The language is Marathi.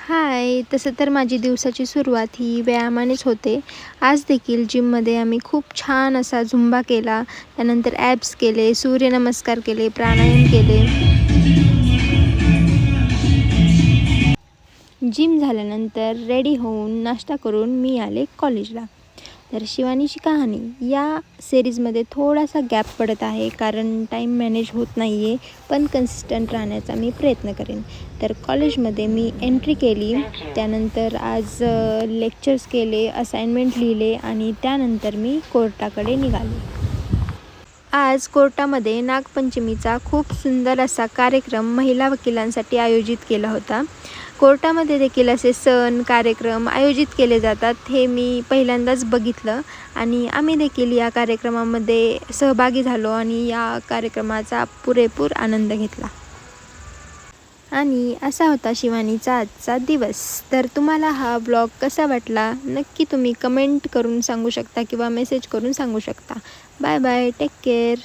हाय! तसं तर माझी दिवसाची सुरुवात ही व्यायामानेच होते. आज देखील जिममध्ये आम्ही खूप छान असा झुंबा केला. त्यानंतर ॲब्स केले, सूर्यनमस्कार केले, प्राणायाम केले. जिम झाल्यानंतर रेडी होऊन नाश्ता करून मी आले कॉलेजला. तर शिवानीची कहाणी या सिरीजमध्ये थोडासा गॅप पडत आहे, कारण टाईम मॅनेज होत नाही आहे, पण कन्सिस्टंट राहण्याचा मी प्रयत्न करेन. तर कॉलेजमध्ये मी एंट्री केली. त्यानंतर आज लेक्चर्स केले, असाइनमेंट लिहिले आणि त्यानंतर मी कोर्टाकडे निघाले. आज कोर्टामध्ये नागपंचमीचा खूप सुंदर असा कार्यक्रम महिला वकिलांसाठी आयोजित केला होता. कोर्टामध्ये देखील असे सण, कार्यक्रम आयोजित केले जातात, हे मी पहिल्यांदाच बघितलं आणि आम्ही देखील या कार्यक्रमामध्ये सहभागी झालो आणि या कार्यक्रमाचा पुरेपूर आनंद घेतला. आणि असा होता शिवानीचा आजचा दिवस. तर तुम्हाला हा व्लॉग कसा वाटला नक्की तुम्ही कमेंट करून सांगू शकता किंवा मेसेज करून सांगू शकता. Bye bye, take care.